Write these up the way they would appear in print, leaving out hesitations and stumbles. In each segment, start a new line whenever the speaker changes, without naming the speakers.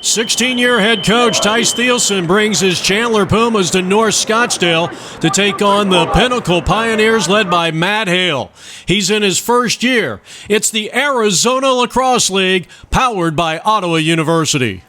16-year head coach Tice Thielsen brings his Chandler Pumas to North Scottsdale to take on the Pinnacle Pioneers led by Matt Hale. He's in his first year. It's the Arizona Lacrosse League, powered by Ottawa University.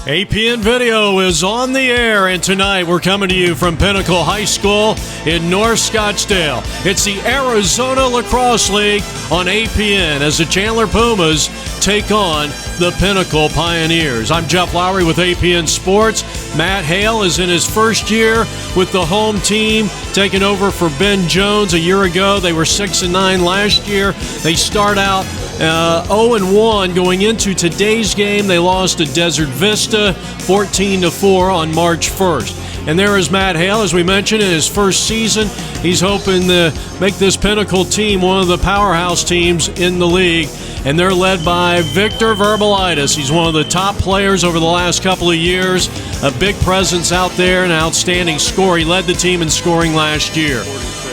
APN Video is on the air, and tonight we're coming to you from Pinnacle High School in North Scottsdale. It's the Arizona Lacrosse League on APN as the Chandler Pumas take on the Pinnacle Pioneers. I'm Jeff Lowry with APN Sports. Matt Hale is in his first year with the home team, taking over for Ben Jones a year ago. They were 6-9 last year. They start out 0-1 going into today's game. They lost to Desert Vista 14-4 on March 1st. And there is Matt Hale, as we mentioned, in his first season. He's hoping to make this Pinnacle team one of the powerhouse teams in the league. And they're led by Victor Verbalitis. He's one of the top players over the last couple of years. A big presence out there, an outstanding scorer. He led the team in scoring last year.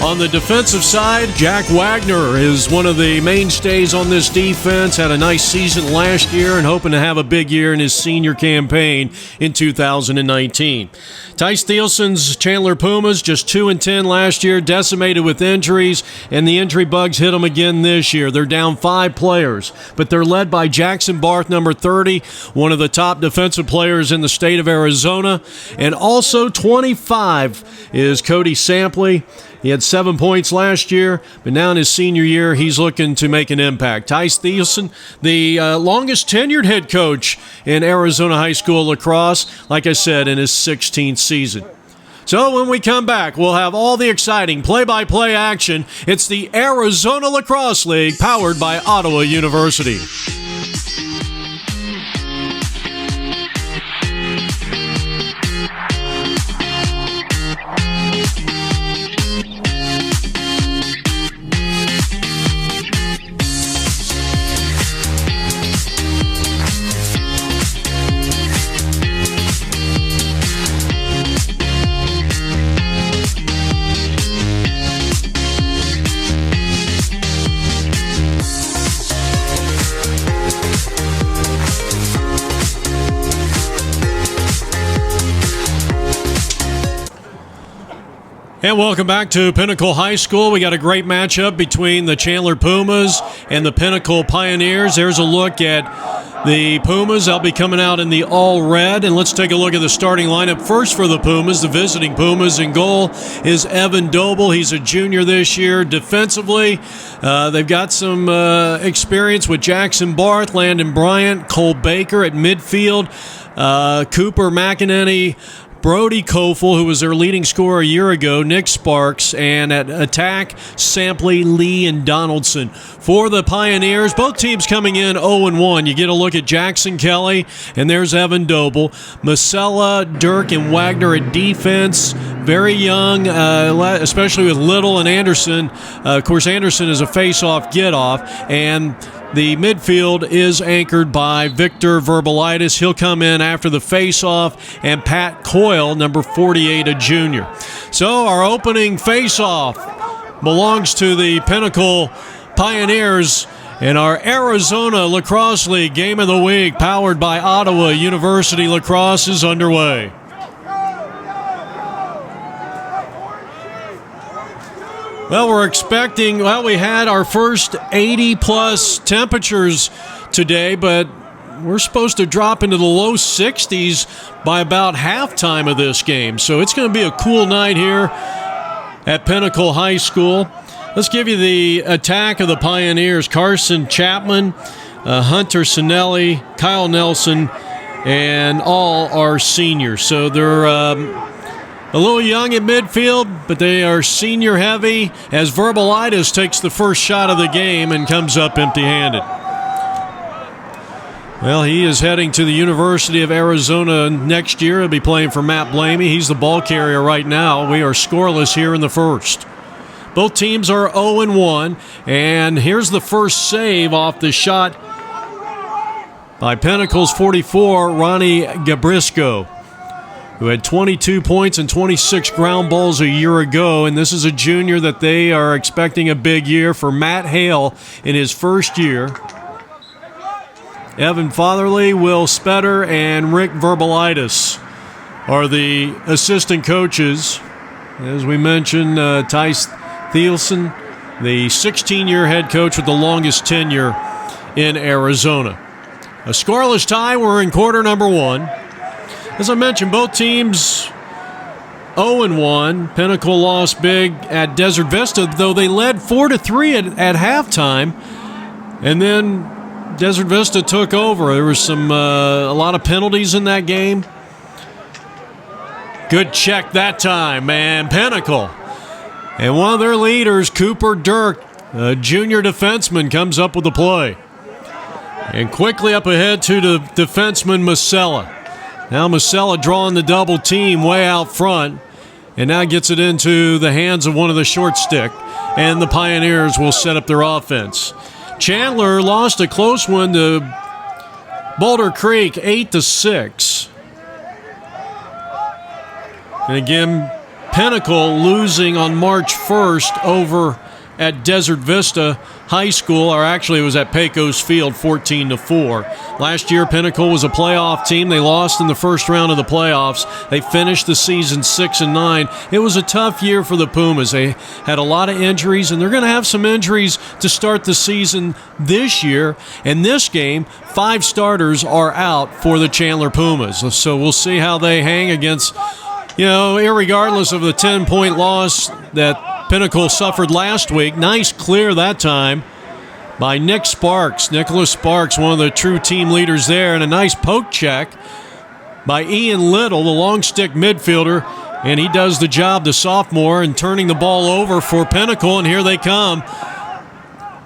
On the defensive side, Jack Wagner is one of the mainstays on this defense. Had a nice season last year and hoping to have a big year in his senior campaign in 2019. Tice Thielsen's Chandler Pumas, just 2-10 last year, decimated with injuries, and the injury bugs hit them again this year. They're down 5 players, but they're led by Jackson Barth, number 30, one of the top defensive players in the state of Arizona. And also 25 is Cody Sampley. He had 7 points last year, but now in his senior year, he's looking to make an impact. Tice Thielsen, the longest tenured head coach in Arizona high school lacrosse, like I said, in his 16th season. So when we come back, we'll have all the exciting play-by-play action. It's the Arizona Lacrosse League, powered by Ottawa University. And welcome back to Pinnacle High School. We got a great matchup between the Chandler Pumas and the Pinnacle Pioneers. There's a look at the Pumas. They'll be coming out in the all-red. And let's take a look at the starting lineup. First for the Pumas, the visiting Pumas. In goal is Evan Doble. He's a junior this year. Defensively, they've got some experience with Jackson Barth, Landon Bryant, Cole Baker at midfield, Cooper McEnany, Brody Kofel, who was their leading scorer a year ago, Nick Sparks, and at attack, Sampley, Lee, and Donaldson. For the Pioneers, both teams coming in 0-1. You get a look at Jackson Kelly, and there's Evan Doble. Masella, Dirk, and Wagner at defense. Very young, especially with Little and Anderson. Of course, Anderson is a face-off get-off, and the midfield is anchored by Victor Verbalitis. He'll come in after the face-off, and Pat Coyle, number 48, a junior. So our opening face-off belongs to the Pinnacle Pioneers in our Arizona Lacrosse League Game of the Week, powered by Ottawa University Lacrosse, is underway. Well, we're expecting, we had our first 80-plus temperatures today, but we're supposed to drop into the low 60s by about halftime of this game. So it's going to be a cool night here at Pinnacle High School. Let's give you the attack of the Pioneers. Carson Chapman, Hunter Sinelli, Kyle Nelson, and all are seniors. So they're A little young at midfield, but they are senior heavy as Verbalitis takes the first shot of the game and comes up empty-handed. Well, he is heading to the University of Arizona next year. He'll be playing for Matt Blamey. He's the ball carrier right now. We are scoreless here in the first. Both teams are 0-1, and here's the first save off the shot by Pinnacle's 44, Ronnie Gabrisco, who had 22 points and 26 ground balls a year ago, and this is a junior that they are expecting a big year for Matt Hale in his first year. Evan Fatherly, Will Spetter, and Rick Verbalitis are the assistant coaches. As we mentioned, Tice Thielsen, the 16-year head coach with the longest tenure in Arizona. A scoreless tie. We're in quarter number one. As I mentioned, both teams 0-1. Pinnacle lost big at Desert Vista, though they led 4-3 at halftime. And then Desert Vista took over. There was a lot of penalties in that game. Good check that time, man. Pinnacle. And one of their leaders, Cooper Dirk, a junior defenseman, comes up with the play. And quickly up ahead to the defenseman, Masella. Now Masella drawing the double team way out front. And now gets it into the hands of one of the short stick. And the Pioneers will set up their offense. Chandler lost a close one to Boulder Creek, 8-6. And again, Pinnacle losing on March 1st over at Desert Vista High School, or actually it was at Pecos Field, 14-4. Last year, Pinnacle was a playoff team. They lost in the first round of the playoffs. They finished the season 6-9. It was a tough year for the Pumas. They had a lot of injuries, and they're going to have some injuries to start the season this year. And this game, 5 starters are out for the Chandler Pumas. So we'll see how they hang against, irregardless of the 10-point loss that Pinnacle suffered last week. Nice clear that time by Nick Sparks. Nicholas Sparks, one of the true team leaders there, and a nice poke check by Ian Little, the long stick midfielder, and he does the job, the sophomore, and turning the ball over for Pinnacle, and here they come,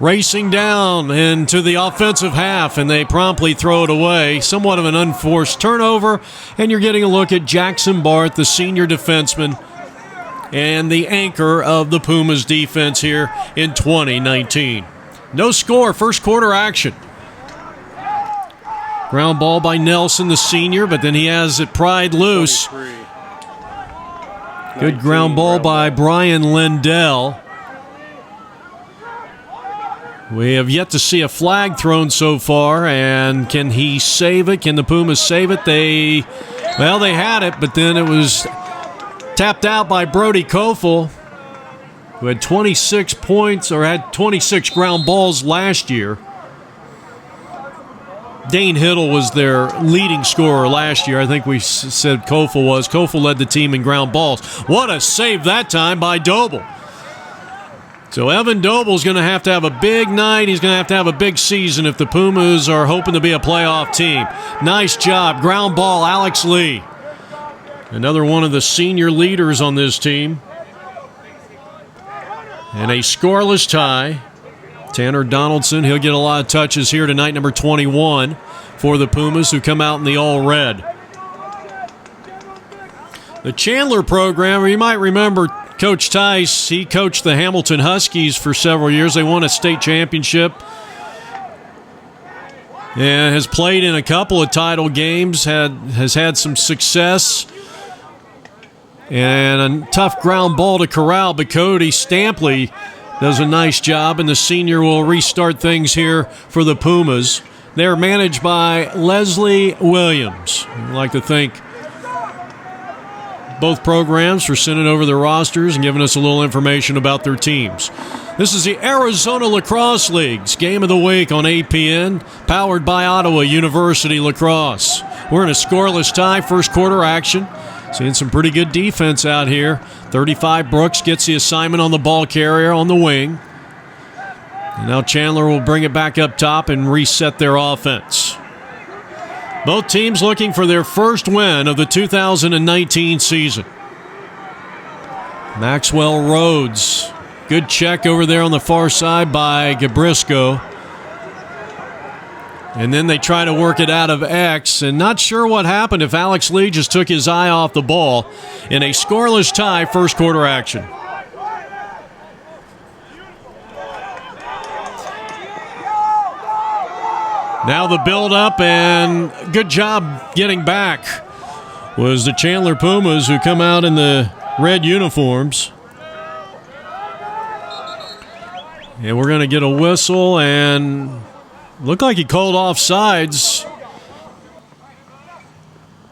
racing down into the offensive half, and they promptly throw it away. Somewhat of an unforced turnover, and you're getting a look at Jackson Barth, the senior defenseman, and the anchor of the Pumas defense here in 2019. No score, first quarter action. Ground ball by Nelson, the senior, but then he has it pried loose. Good ground ball by Brian Lindell. We have yet to see a flag thrown so far, and can he save it? Can the Pumas save it? They had it, but then it was tapped out by Brody Kofel, who had 26 points, or had 26 ground balls last year. Dane Hiddle was their leading scorer last year. I think we said Kofel was. Kofel led the team in ground balls. What a save that time by Doble. So Evan Doble's going to have a big night. He's going to have a big season if the Pumas are hoping to be a playoff team. Nice job. Ground ball, Alex Lee. Another one of the senior leaders on this team. And a scoreless tie. Tanner Donaldson, he'll get a lot of touches here tonight, number 21, for the Pumas, who come out in the all-red. The Chandler program, you might remember Coach Tice. He coached the Hamilton Huskies for several years. They won a state championship and has played in a couple of title games, has had some success. And a tough ground ball to corral, but Cody Stampley does a nice job, and the senior will restart things here for the Pumas. They're managed by Leslie Williams. I'd like to thank both programs for sending over their rosters and giving us a little information about their teams. This is the Arizona Lacrosse League's Game of the Week on APN, powered by Ottawa University Lacrosse. We're in a scoreless tie, first quarter action. Seeing some pretty good defense out here. 35 Brooks gets the assignment on the ball carrier on the wing. And now Chandler will bring it back up top and reset their offense. Both teams looking for their first win of the 2019 season. Maxwell Rhodes. Good check over there on the far side by Gabrisco. And then they try to work it out of X, and not sure what happened if Alex Lee just took his eye off the ball in a scoreless tie, first quarter action. Now the build-up, and good job getting back was the Chandler Pumas, who come out in the red uniforms. And we're going to get a whistle, and looked like he called offsides.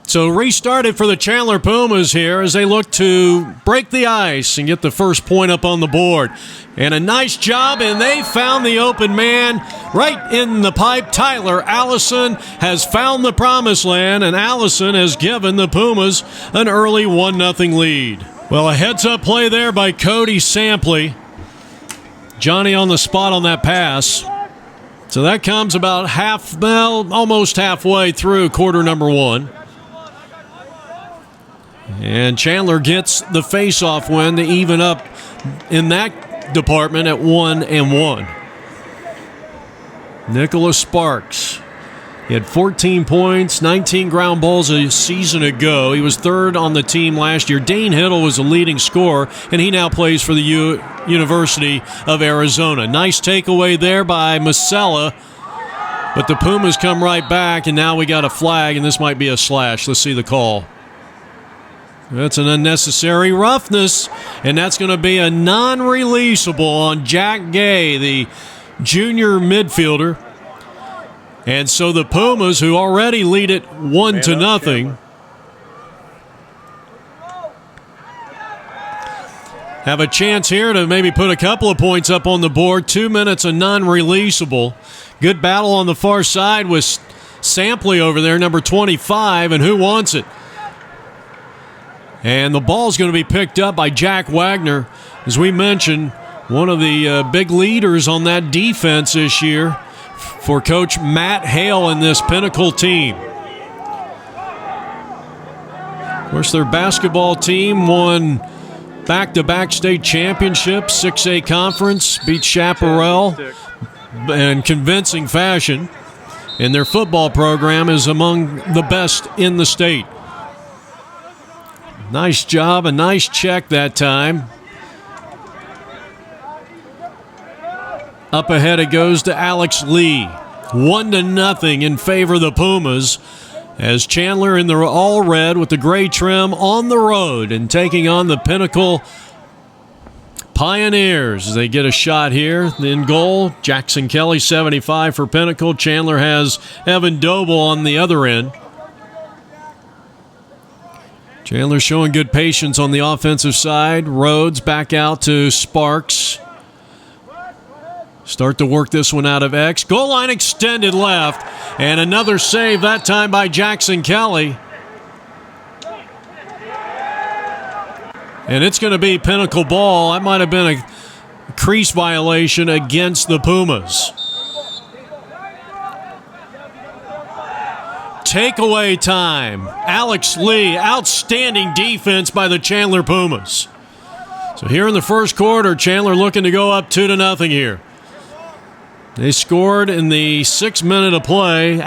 So restarted for the Chandler Pumas here as they look to break the ice and get the first point up on the board. And a nice job, and they found the open man right in the pipe. Tyler Allison has found the promised land, and Allison has given the Pumas an early 1-0 lead. Well, a heads-up play there by Cody Sampley. Johnny on the spot on that pass. So that comes about almost halfway through quarter number one. And Chandler gets the face-off win to even up in that department at 1-1. Nicholas Sparks. He had 14 points, 19 ground balls a season ago. He was third on the team last year. Dane Hiddle was the leading scorer, and he now plays for the University of Arizona. Nice takeaway there by Masella, but the Pumas come right back, and now we got a flag, and this might be a slash. Let's see the call. That's an unnecessary roughness, and that's going to be a non-releasable on Jack Gay, the junior midfielder. And so the Pumas, who already lead it 1-0, have a chance here to maybe put a couple of points up on the board. 2 minutes, a non-releasable. Good battle on the far side with Sampley over there, number 25, and who wants it? And the ball's going to be picked up by Jack Wagner. As we mentioned, one of the big leaders on that defense this year for Coach Matt Hale and this Pinnacle team. Of course, their basketball team won back-to-back state championships, 6A conference, beat Chaparral in convincing fashion. And their football program is among the best in the state. Nice job, a nice check that time. Up ahead it goes to Alex Lee. 1-0 in favor of the Pumas as Chandler in the all red with the gray trim on the road and taking on the Pinnacle Pioneers. They get a shot here in goal. Jackson Kelly, 75 for Pinnacle. Chandler has Evan Doble on the other end. Chandler showing good patience on the offensive side. Rhodes back out to Sparks. Start to work this one out of X. Goal line extended left. And another save, that time by Jackson Kelly. And it's going to be Pinnacle ball. That might have been a crease violation against the Pumas. Takeaway time. Alex Lee, outstanding defense by the Chandler Pumas. So here in the first quarter, Chandler looking to go up 2-0 here. They scored in the 6 minute of play.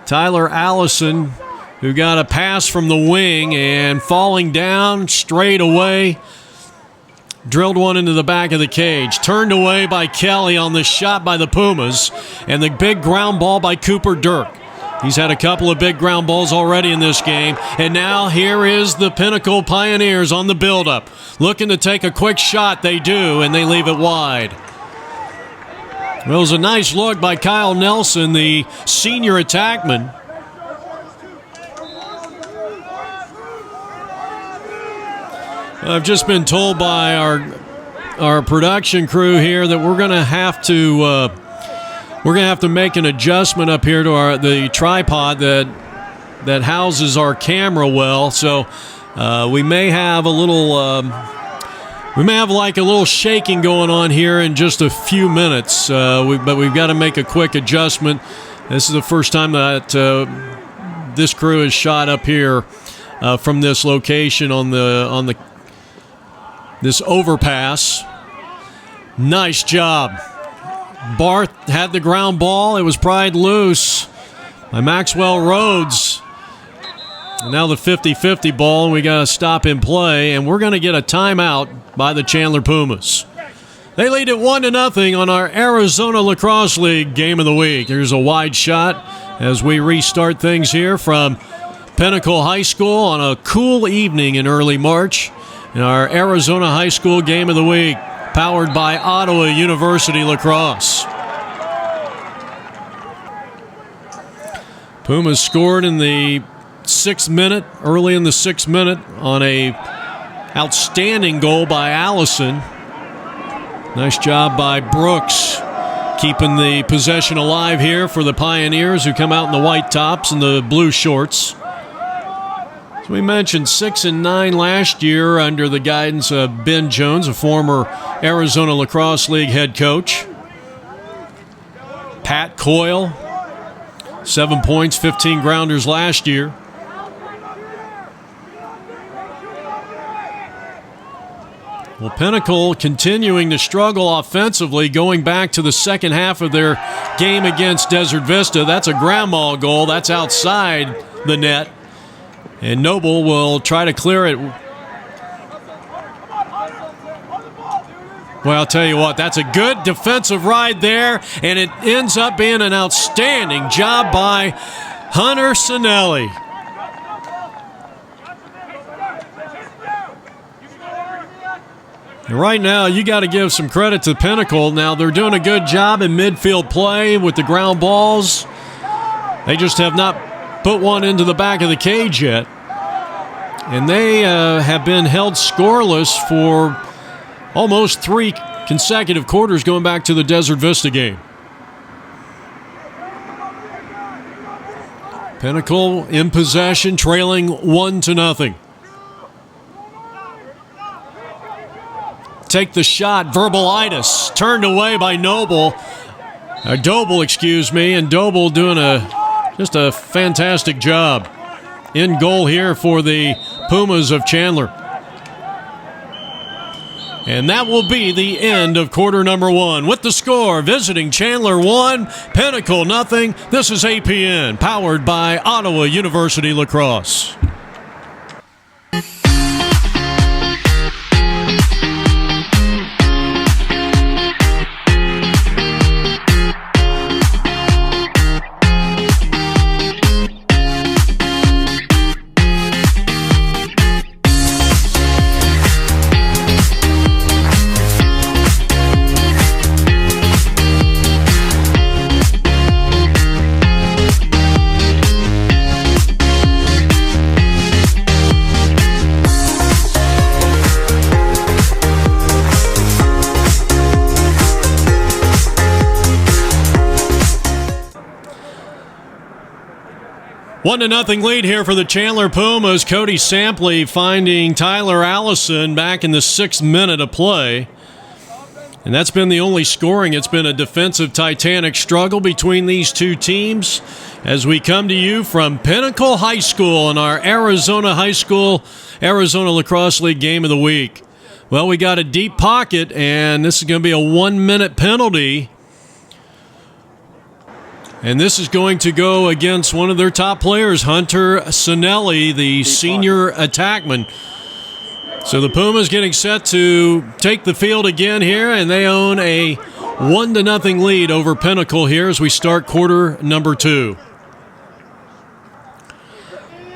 Tyler Allison, who got a pass from the wing and falling down straight away, drilled one into the back of the cage. Turned away by Kelly on the shot by the Pumas. And the big ground ball by Cooper Dirk. He's had a couple of big ground balls already in this game. And now here is the Pinnacle Pioneers on the buildup. Looking to take a quick shot. They do, and they leave it wide. Well, it was a nice look by Kyle Nelson, the senior attackman. I've just been told by our production crew here that we're going to have to make an adjustment up here to the tripod that houses our camera well. So we may have a little like a little shaking going on here in just a few minutes. But we've got to make a quick adjustment. This is the first time that this crew has shot up here from this location on this overpass. Nice job. Barth had the ground ball. It was pried loose by Maxwell Rhodes. And now the 50-50 ball, and we got to stop in play, and we're going to get a timeout by the Chandler Pumas. They lead it 1-0 on our Arizona Lacrosse League game of the week. Here's a wide shot as we restart things here from Pinnacle High School on a cool evening in early March in our Arizona High School game of the week, powered by Ottawa University Lacrosse. Pumas scored in the 6th minute, early in the 6th minute, on a outstanding goal by Allison. Nice job by Brooks, keeping the possession alive here for the Pioneers, who come out in the white tops and the blue shorts. As we mentioned, 6-9 last year under the guidance of Ben Jones, a former Arizona Lacrosse League head coach. Pat Coyle, 7 points, 15 grounders last year. Well, Pinnacle continuing to struggle offensively, going back to the second half of their game against Desert Vista. That's a grandma goal. That's outside the net. And Noble will try to clear it. Well, I'll tell you what, that's a good defensive ride there, and it ends up being an outstanding job by Hunter Sinelli. And right now, you got to give some credit to Pinnacle. Now, they're doing a good job in midfield play with the ground balls. They just have not put one into the back of the cage yet. And they have been held scoreless for almost 3 consecutive quarters going back to the Desert Vista game. Pinnacle in possession, trailing 1-0. Take the shot, Verbalitis, turned away by Doble, and Doble doing just a fantastic job. In goal here for the Pumas of Chandler. And that will be the end of quarter number 1. With the score, visiting Chandler 1, Pinnacle 0. This is APN, powered by Ottawa University Lacrosse. One to nothing lead here for the Chandler Pumas. Cody Sampley finding Tyler Allison back in the 6th minute of play. And that's been the only scoring. It's been a defensive titanic struggle between these two teams as we come to you from Pinnacle High School in our Arizona High School Arizona Lacrosse League game of the week. Well, we got a deep pocket, and this is going to be a 1-minute penalty. And this is going to go against one of their top players, Hunter Sinelli, the senior attackman. So the Pumas getting set to take the field again here, and they own a 1-0 lead over Pinnacle here as we start quarter number 2.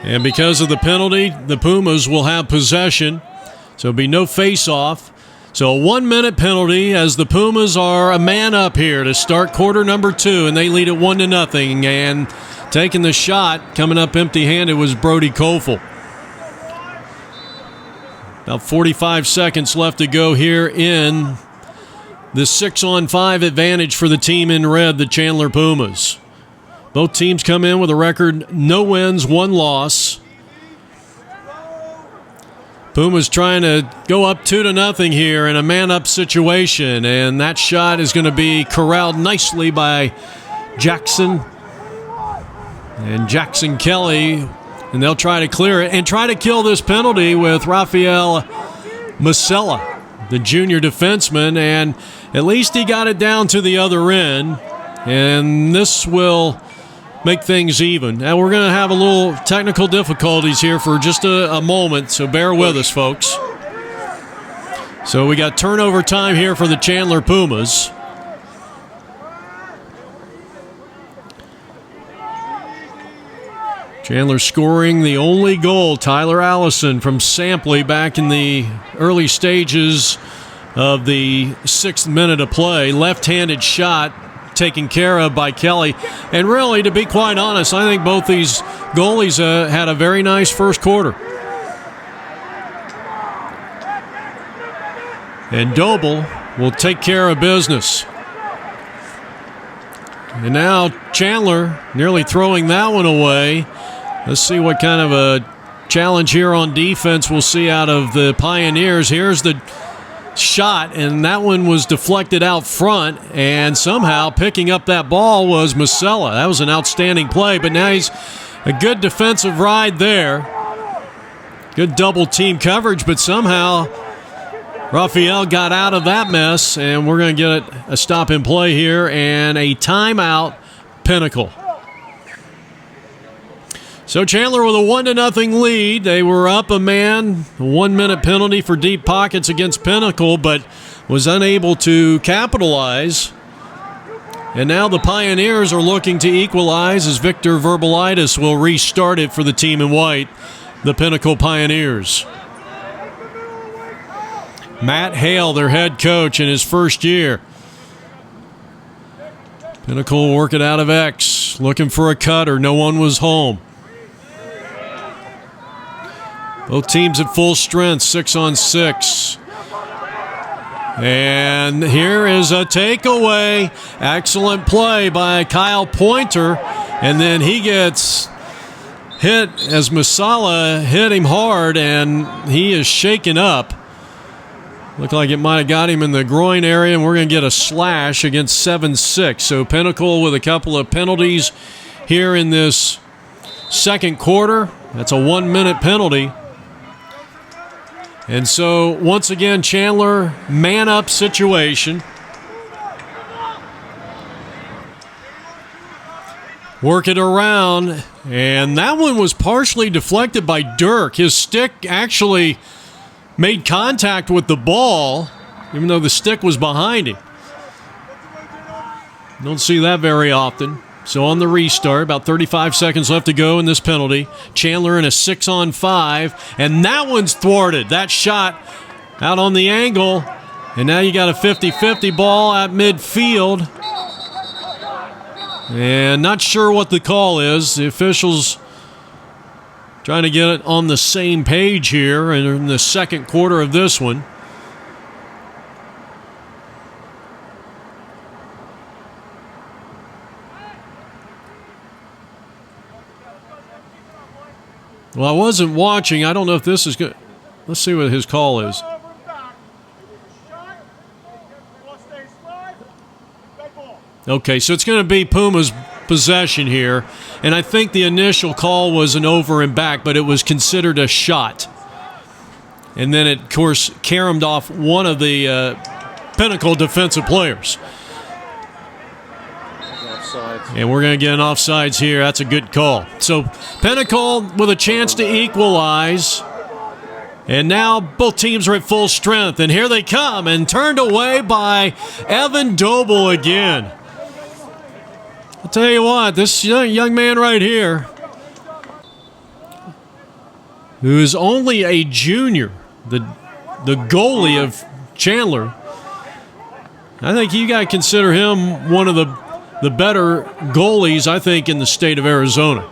And because of the penalty, the Pumas will have possession. So there'll be no face-off. So a 1-minute penalty as the Pumas are a man up here to start quarter number 2, and they lead it 1-0. And taking the shot, coming up empty-handed, was Brody Kofel. About 45 seconds left to go here in the 6-on-5 advantage for the team in red, the Chandler Pumas. Both teams come in with a record no wins, 1 loss. Pumas trying to go up 2-0 here in a man-up situation, and that shot is going to be corralled nicely by Jackson. And Jackson Kelly And they'll try to clear it and try to kill this penalty with Rafael Masella, the junior defenseman, and at least he got it down to the other end. And this will make things even. Now we're going to have a little technical difficulties here for just a moment, so bear with us, folks. So we got turnover time here for the Chandler Pumas. Chandler scoring the only goal, Tyler Allison from Sampley back in the early stages of the 6th minute of play. Left-handed shot taken care of by Kelly. And really, to be quite honest, I think both these goalies had a very nice first quarter. And Doble will take care of business. And now Chandler nearly throwing that one away. Let's see what kind of a challenge here on defense we'll see out of the Pioneers. Here's the shot, and that one was deflected out front, and somehow picking up that ball was Masella. That was an outstanding play, but now he's a good defensive ride there. Good double team coverage, but somehow Rafael got out of that mess, and we're going to get a stop in play here and a timeout, Pinnacle. So Chandler with a 1-0 lead. They were up a man, a 1-minute penalty for deep pockets against Pinnacle, but was unable to capitalize. And now the Pioneers are looking to equalize as Victor Verbalitis will restart it for the team in white, the Pinnacle Pioneers. Matt Hale, their head coach in his first year. Pinnacle will work it out of X, looking for a cutter. No one was home. Both teams at full strength, 6-on-6. And here is a takeaway. Excellent play by Kyle Pointer. And then he gets hit as Masala hit him hard, and he is shaken up. Looked like it might have got him in the groin area, and we're going to get a slash against 7-6. So Pinnacle with a couple of penalties here in this second quarter. That's a 1-minute penalty. And so, once again, Chandler, man-up situation. Work it around, and that one was partially deflected by Dirk. His stick actually made contact with the ball, even though the stick was behind him. Don't see that very often. So on the restart, about 35 seconds left to go in this penalty. Chandler in a 6-on-5, and that one's thwarted. That shot out on the angle, and now you got a 50-50 ball at midfield. And not sure what the call is. The officials trying to get it on the same page here in the second quarter of this one. Well, I wasn't watching. I don't know if this is good. Let's see what his call is. Okay, so it's going to be Puma's possession here. And I think the initial call was an over and back, but it was considered a shot. And then it, of course, caromed off one of the Pinnacle defensive players. And we're going to get an offsides here. That's a good call. So Pinnacle with a chance to equalize. And now both teams are at full strength. And here they come, and turned away by Evan Doble again. I'll tell you what, this young man right here, who is only a junior, the goalie of Chandler, I think you got to consider him one of the better goalies, I think, in the state of Arizona.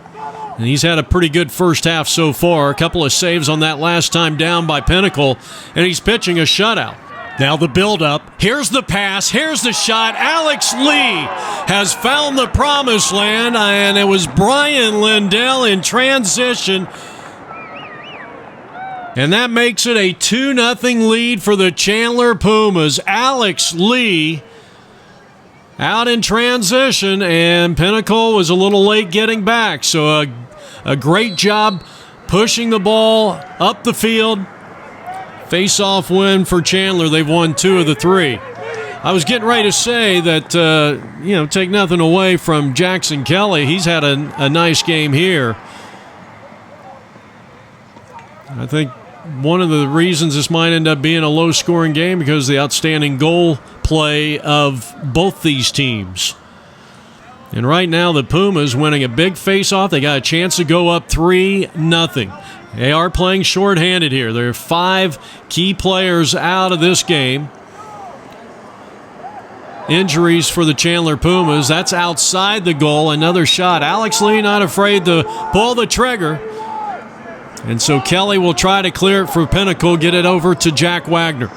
And he's had a pretty good first half so far. A couple of saves on that last time down by Pinnacle, and he's pitching a shutout. Now the build-up. Here's the pass. Here's the shot. Alex Lee has found the promised land, and it was Brian Lindell in transition. And that makes it a 2-0 lead for the Chandler Pumas. Alex Lee out in transition, and Pinnacle was a little late getting back. So a great job pushing the ball up the field. Face-off win for Chandler. They've won 2 of the 3. I was getting ready to say that, take nothing away from Jackson Kelly. He's had a nice game here. I think one of the reasons this might end up being a low-scoring game because of the outstanding goal play of both these teams. And right now, the Pumas winning a big face-off. They got a chance to go up 3-0. They are playing shorthanded here. There are 5 key players out of this game. Injuries for the Chandler Pumas. That's outside the goal. Another shot. Alex Lee not afraid to pull the trigger. And so Kelly will try to clear it for Pinnacle, get it over to Jack Wagner.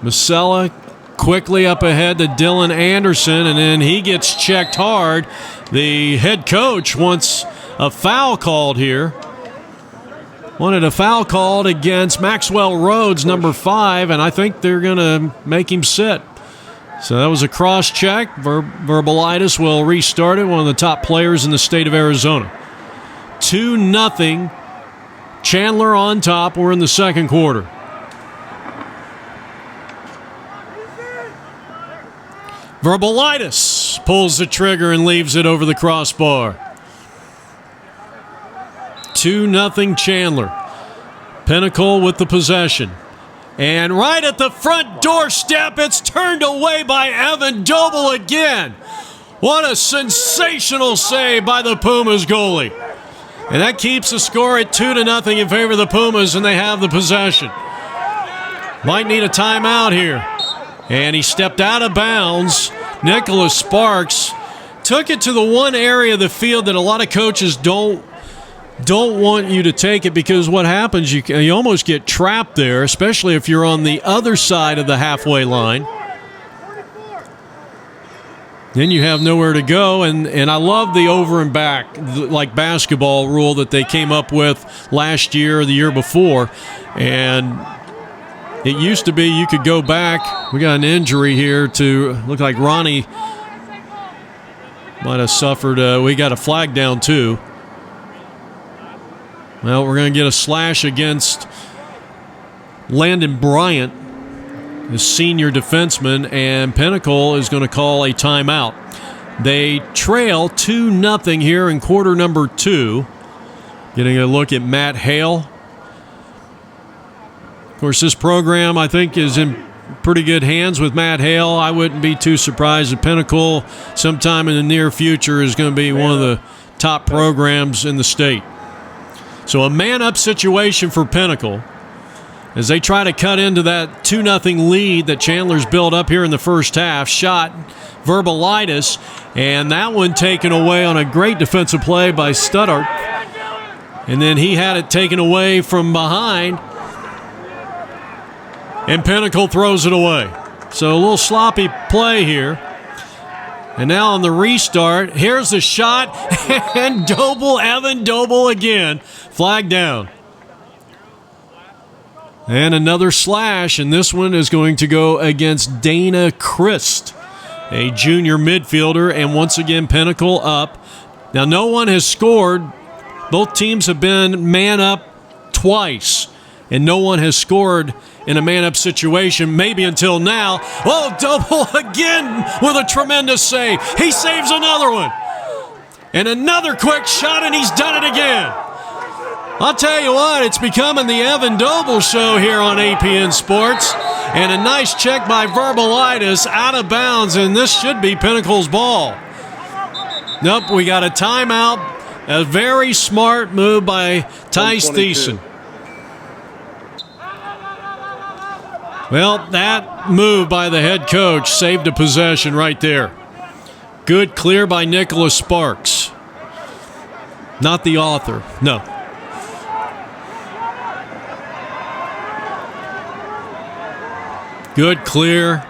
Masella quickly up ahead to Dylan Anderson, and then he gets checked hard. The head coach wants a foul called here. Wanted a foul called against Maxwell Rhodes, number 5, and I think they're going to make him sit. So that was a cross-check. Verbalitis will restart it, one of the top players in the state of Arizona. 2-0. Chandler on top. We're in the second quarter. Verbalitis pulls the trigger and leaves it over the crossbar. 2-0 Chandler. Pinnacle with the possession. And right at the front doorstep, it's turned away by Evan Doble again. What a sensational save by the Pumas goalie. And that keeps the score at 2-0 in favor of the Pumas, and they have the possession. Might need a timeout here. And he stepped out of bounds. Nicholas Sparks took it to the one area of the field that a lot of coaches don't want you to take it, because what happens, you almost get trapped there, especially if you're on the other side of the halfway line. Then you have nowhere to go, and I love the over and back, like basketball rule that they came up with last year or the year before. And it used to be you could go back. We got an injury here to look like Ronnie might have suffered. We got a flag down too. Well, we're going to get a slash against Landon Bryant, the senior defenseman, and Pinnacle is going to call a timeout. They trail 2-0 here in quarter number 2. Getting a look at Matt Hale. Of course, this program, I think, is in pretty good hands with Matt Hale. I wouldn't be too surprised if Pinnacle sometime in the near future is going to be one of the top programs in the state. So a man-up situation for Pinnacle as they try to cut into that 2-0 lead that Chandler's built up here in the first half. Shot Verbalitis, and that one taken away on a great defensive play by Studdart. And then he had it taken away from behind, and Pinnacle throws it away. So a little sloppy play here. And now on the restart, here's the shot, and Evan Doble again, flag down. And another slash, and this one is going to go against Dana Christ, a junior midfielder, and once again Pinnacle up. Now no one has scored. Both teams have been man up twice, and no one has scored in a man-up situation, maybe until now. Oh, Doble again with a tremendous save. He saves another one. And another quick shot, and he's done it again. I'll tell you what, it's becoming the Evan Doble show here on APN Sports. And a nice check by Verbalitis out of bounds, and this should be Pinnacle's ball. Nope, we got a timeout. A very smart move by Tice Thiessen. Well, that move by the head coach saved a possession right there. Good clear by Nicholas Sparks. Not the author, no. Good clear.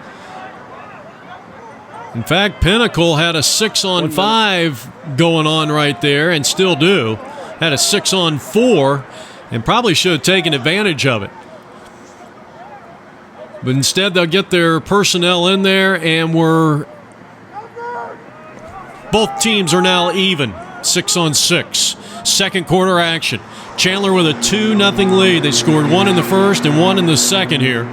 In fact, Pinnacle had a 6-on-5 going on right there, and still do. Had a 6-on-4, and probably should have taken advantage of it. But instead, they'll get their personnel in there, and both teams are now even. 6-on-6. Second quarter action. Chandler with a 2-0 lead. They scored one in the first and one in the second here.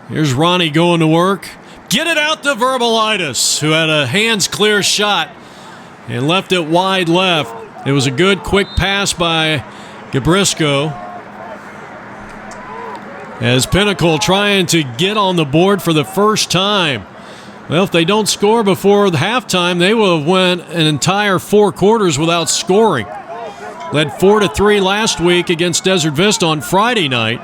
Here's Ronnie going to work. Get it out to Verbalitis, who had a hands-clear shot and left it wide left. It was a good, quick pass by Gabrisco. As Pinnacle trying to get on the board for the first time. Well, if they don't score before the halftime, they will have went an entire 4 quarters without scoring. Led 4-3 last week against Desert Vista on Friday night.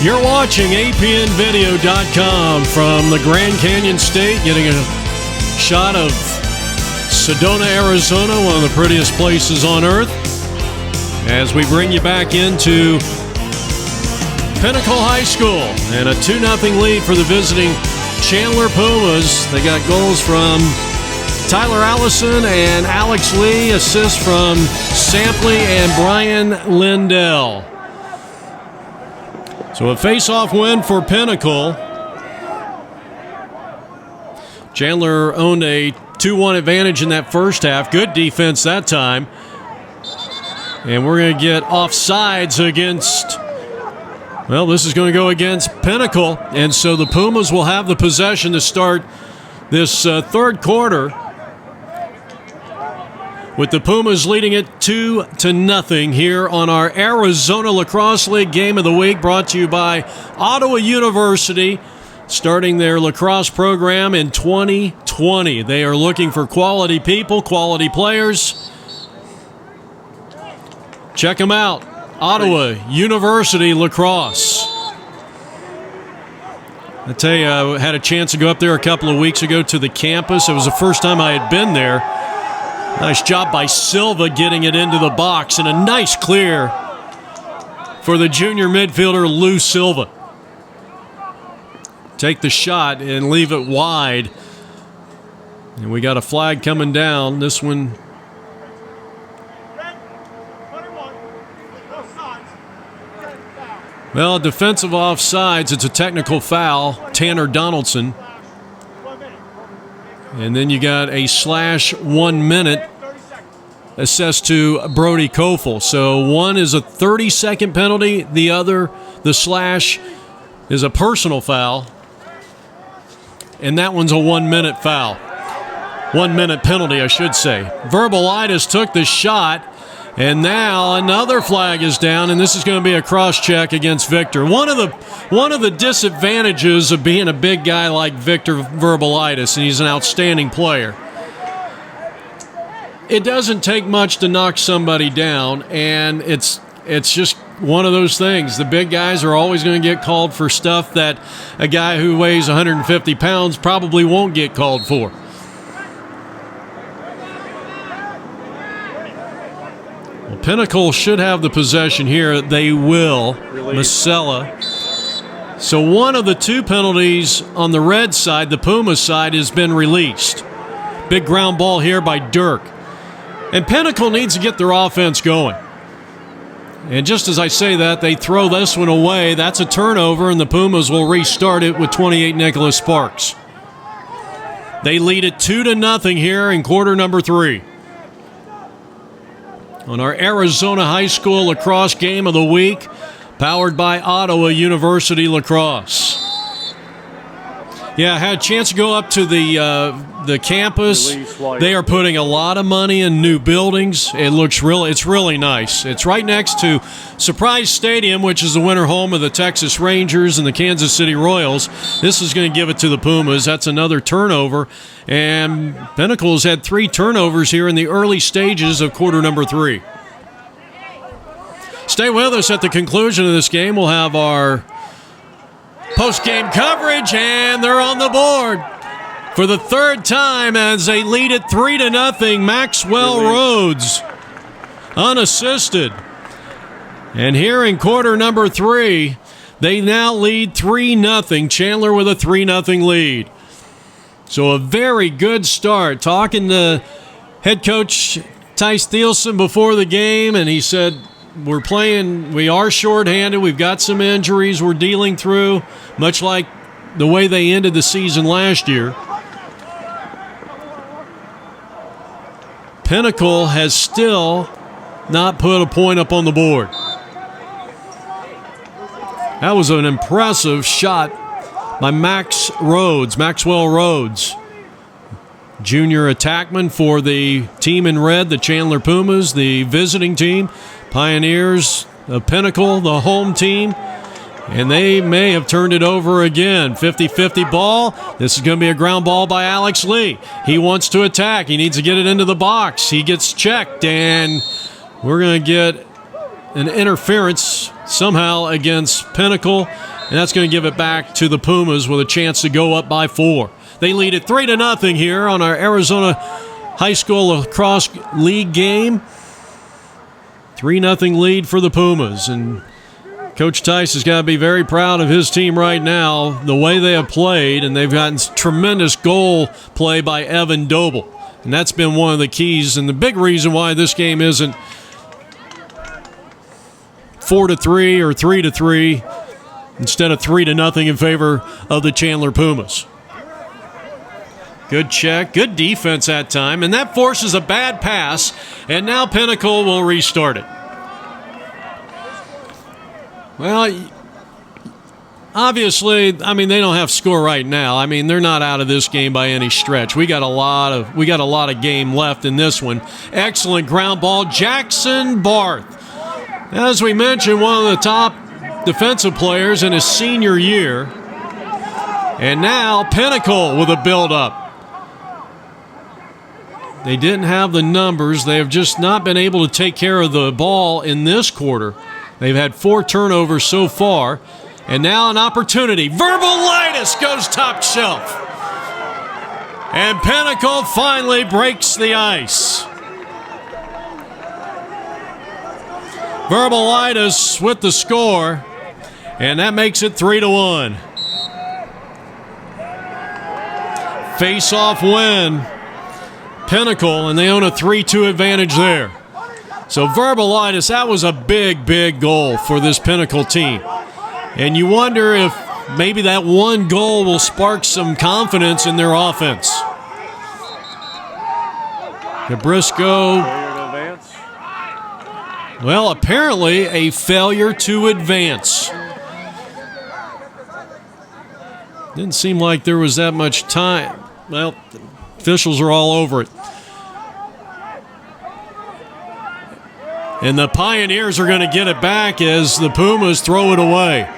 You're watching APNvideo.com from the Grand Canyon State, getting a shot of Sedona, Arizona, one of the prettiest places on earth, as we bring you back into Pinnacle High School and a 2-0 lead for the visiting Chandler Pumas. They got goals from Tyler Allison and Alex Lee, assists from Sampley and Brian Lindell. So a face-off win for Pinnacle. Chandler owned a 2-1 advantage in that first half. Good defense that time. And we're going to get offsides against, well, this is going to go against Pinnacle. And so the Pumas will have the possession to start this third quarter, with the Pumas leading it 2-0 here on our Arizona Lacrosse League Game of the Week, brought to you by Ottawa University, starting their lacrosse program in 2020. They are looking for quality people, quality players. Check them out, Ottawa University Lacrosse. I tell you, I had a chance to go up there a couple of weeks ago to the campus. It was the first time I had been there. Nice job by Silva getting it into the box, and a nice clear for the junior midfielder Lou Silva. Take the shot and leave it wide. And we got a flag coming down. This one. Well, defensive offsides. It's a technical foul. Tanner Donaldson. And then you got a slash 1 minute assessed to Brody Kofel. So one is a 30-second penalty. The other, the slash, is a personal foul. And that one's a 1 minute foul. 1 minute penalty, I should say. Verbalitis took the shot. And now another flag is down, and this is going to be a cross-check against Victor. One of the disadvantages of being a big guy like Victor Verbalitis, and he's an outstanding player. It doesn't take much to knock somebody down, and it's just one of those things. The big guys are always going to get called for stuff that a guy who weighs 150 pounds probably won't get called for. Pinnacle should have the possession here. They will. Masella. So one of the two penalties on the red side, the Puma side, has been released. Big ground ball here by Dirk. And Pinnacle needs to get their offense going. And just as I say that, they throw this one away. That's a turnover, and the Pumas will restart it with 28 Nicholas Sparks. They lead it 2-0 here in quarter number 3. On our Arizona High School Lacrosse Game of the Week, powered by Ottawa University Lacrosse. Yeah, I had a chance to go up to the campus. They are putting a lot of money in new buildings. It's really nice. It's right next to Surprise Stadium, which is the winter home of the Texas Rangers and the Kansas City Royals. This is going to give it to the Pumas. That's another turnover. And Pinnacle's had 3 turnovers here in the early stages of quarter number 3. Stay with us. At the conclusion of this game, we'll have our post-game coverage, and they're on the board for the 3rd time as they lead it 3-0. Maxwell Rhodes unassisted. And here in quarter number 3, they now lead 3-0. Chandler with a 3-0 lead. So a very good start. Talking to head coach Tice Thielsen before the game, and he said, we are shorthanded. We've got some injuries we're dealing through, much like the way they ended the season last year. Pinnacle has still not put a point up on the board. That was an impressive shot by Maxwell Rhodes. Junior attackman for the team in red, the Chandler Pumas, the visiting team. Pioneers of Pinnacle, the home team. And they may have turned it over again. 50-50 ball. This is going to be a ground ball by Alex Lee. He wants to attack. He needs to get it into the box. He gets checked, and we're going to get an interference somehow against Pinnacle, and that's going to give it back to the Pumas with a chance to go up by 4. They lead it 3-0 here on our Arizona High School Lacrosse League game. 3-0 lead for the Pumas, and Coach Tice has got to be very proud of his team right now, the way they have played, and they've gotten tremendous goal play by Evan Doble, and that's been one of the keys and the big reason why this game isn't 4-3 or 3-3 instead of 3-0 in favor of the Chandler Pumas. Good check, good defense that time, and that forces a bad pass, and now Pinnacle will restart it. Well, obviously, they don't have to score right now. They're not out of this game by any stretch. We got a lot of game left in this one. Excellent ground ball, Jackson Barth. As we mentioned, one of the top defensive players in his senior year. And now Pinnacle with a build-up. They didn't have the numbers. They have just not been able to take care of the ball in this quarter. They've had 4 turnovers so far. And now an opportunity. Verbalitis goes top shelf. And Pinnacle finally breaks the ice. Verbalitis with the score. And that makes it 3-1. Face-off win. Pinnacle, and they own a 3-2 advantage there. So Verbalitis, that was a big, big goal for this Pinnacle team. And you wonder if maybe that one goal will spark some confidence in their offense. Cabrisco, well, apparently a failure to advance. Didn't seem like there was that much time. Well, officials are all over it. And the Pioneers are going to get it back as the Pumas throw it away.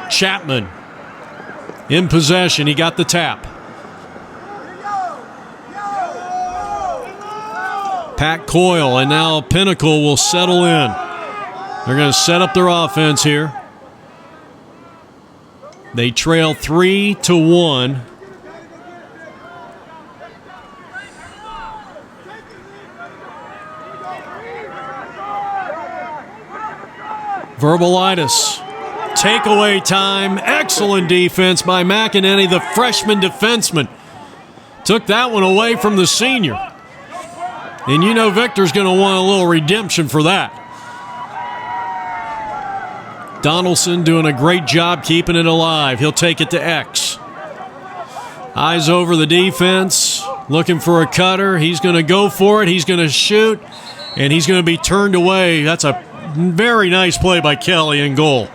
Chapman in possession. He got the tap. Pat Coyle, and now Pinnacle will settle in. They're going to set up their offense here. They trail 3-1. Verbalitis. Takeaway time. Excellent defense by McEnany, the freshman defenseman. Took that one away from the senior. And you know Victor's going to want a little redemption for that. Donaldson doing a great job keeping it alive. He'll take it to X. Eyes over the defense. Looking for a cutter. He's going to go for it. He's going to shoot. And he's going to be turned away. That's a very nice play by Kelly in goal.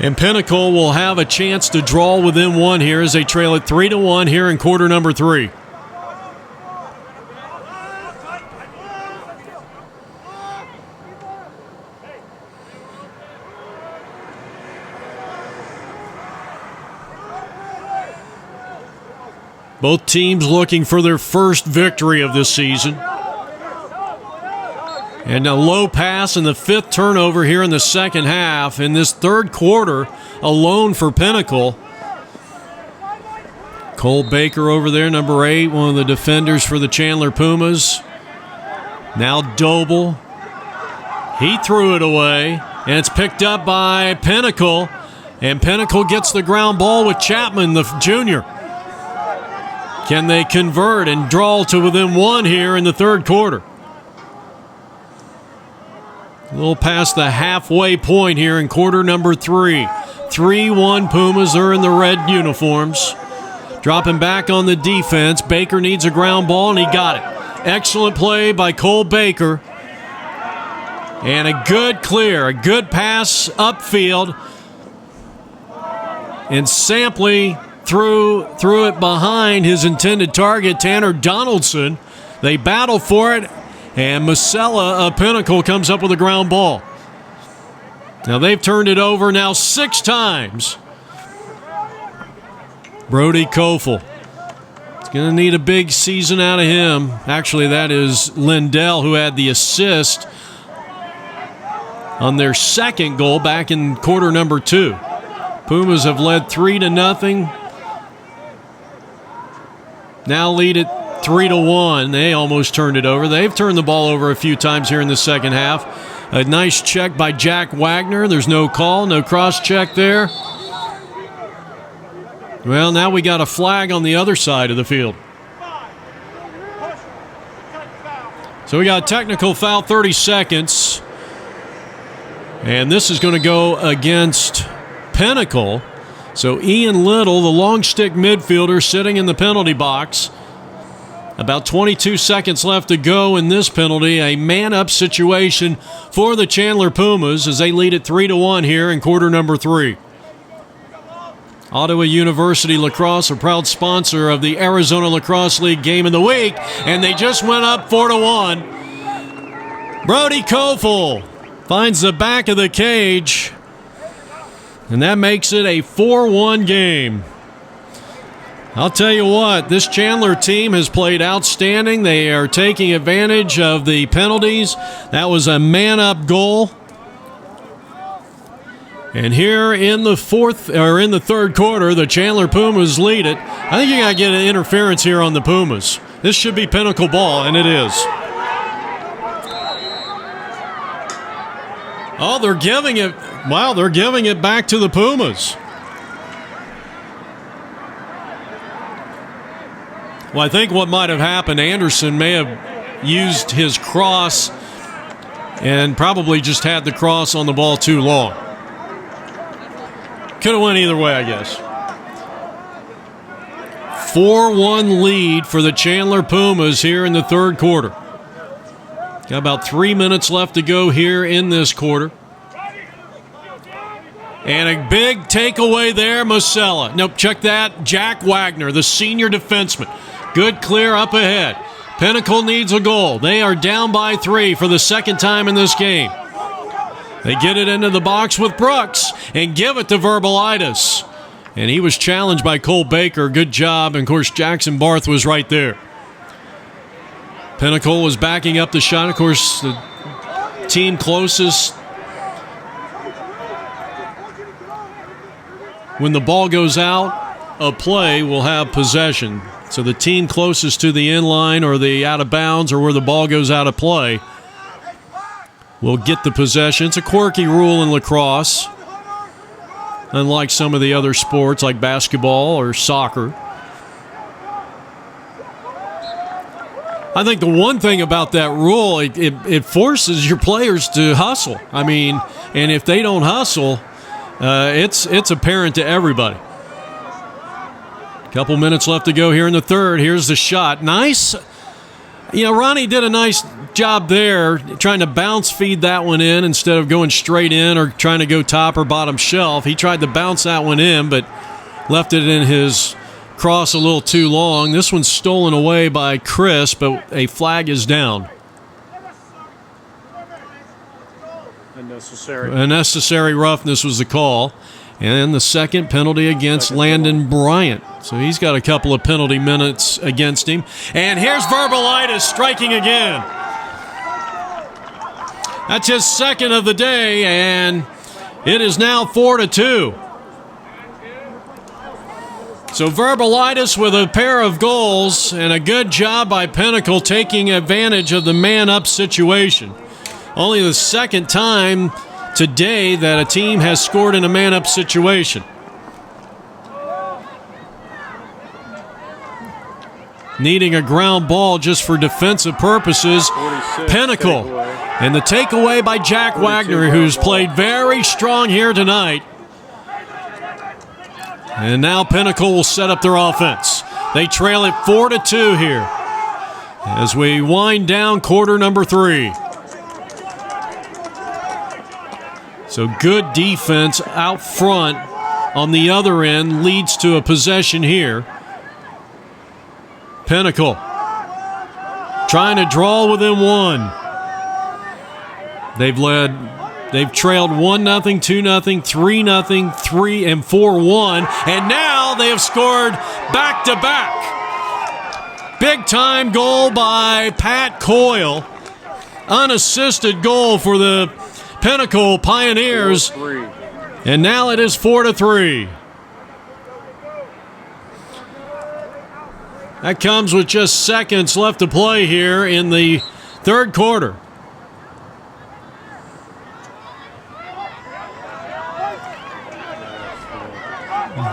And Pinnacle will have a chance to draw within one here as they trail it 3-1 here in quarter number 3. Both teams looking for their first victory of this season. And a low pass and the 5th turnover here in the second half. In this third quarter, alone for Pinnacle. Cole Baker over there, number 8, one of the defenders for the Chandler Pumas. Now Doble. He threw it away, and it's picked up by Pinnacle. And Pinnacle gets the ground ball with Chapman, the junior. Can they convert and draw to within one here in the third quarter? A little past the halfway point here in quarter number 3. 3-1 Pumas are in the red uniforms. Dropping back on the defense. Baker needs a ground ball, and he got it. Excellent play by Cole Baker. And a good clear, a good pass upfield. And Sampley threw it behind his intended target, Tanner Donaldson. They battle for it. And Masella of Pinnacle comes up with a ground ball. Now they've turned it over now 6 times. Brody Kofel. It's going to need a big season out of him. Actually, that is Lindell who had the assist on their second goal back in quarter number 2. Pumas have led 3-0. Now lead it 3-1. They almost turned it over. They've turned the ball over a few times here in the second half. A nice check by Jack Wagner. There's no call, no cross check there. Well, now we got a flag on the other side of the field. So we got a technical foul, 30 seconds. And this is going to go against Pinnacle. So Ian Little, the long stick midfielder, sitting in the penalty box. About 22 seconds left to go in this penalty. A man-up situation for the Chandler Pumas as they lead it 3-1 here in quarter number 3. Ottawa University Lacrosse, a proud sponsor of the Arizona Lacrosse League Game of the Week, and they just went up 4-1. Brody Kofel finds the back of the cage, and that makes it a 4-1 game. I'll tell you what, this Chandler team has played outstanding. They are taking advantage of the penalties. That was a man-up goal. And here in the third quarter, the Chandler Pumas lead it. I think you got to get an interference here on the Pumas. This should be Pinnacle ball, and it is. Oh, they're giving it. Wow, they're giving it back to the Pumas. Well, I think what might have happened, Anderson may have used his cross and probably just had the cross on the ball too long. Could have went either way, I guess. 4-1 lead for the Chandler Pumas here in the third quarter. Got about 3 minutes left to go here in this quarter. And a big takeaway there, Masella. Nope, check that. Jack Wagner, the senior defenseman. Good clear up ahead. Pinnacle needs a goal. They are down by 3 for the second time in this game. They get it into the box with Brooks and give it to Verbalitis. And he was challenged by Cole Baker. Good job. And, of course, Jackson Barth was right there. Pinnacle was backing up the shot. Of course, the team closest. When the ball goes out of play, will have possession. So the team closest to the end line or the out of bounds or where the ball goes out of play will get the possession. It's a quirky rule in lacrosse, unlike some of the other sports like basketball or soccer. I think the one thing about that rule, it forces your players to hustle. I mean, and if they don't hustle, it's apparent to everybody. Couple minutes left to go here in the third. Here's the shot. Nice. You know, Ronnie did a nice Good job there, trying to bounce feed that one in instead of going straight in or trying to go top or bottom shelf. He tried to bounce that one in, but left it in his cross a little too long. This one's stolen away by Chris, but a flag is down. Unnecessary roughness was the call. And the second penalty against Landon Bryant. So he's got a couple of penalty minutes against him. And here's Verbalitis striking again. That's his second of the day, and it is now 4-2. So Verbalitis with a pair of goals and a good job by Pinnacle taking advantage of the man-up situation. Only the second time today that a team has scored in a man-up situation. Needing a ground ball just for defensive purposes. Pinnacle. And the takeaway by Jack Wagner, who's played very strong here tonight. And now Pinnacle will set up their offense. They trail it 4-2 here as we wind down quarter number 3. So good defense out front on the other end leads to a possession here. Pinnacle trying to draw within one. They've trailed 1-0, 2-0, 3-0, 3 and 4-1, and now they have scored back-to-back. Big-time goal by Pat Coyle. Unassisted goal for the Pinnacle Pioneers, and now it is 4-3. That comes with just seconds left to play here in the third quarter.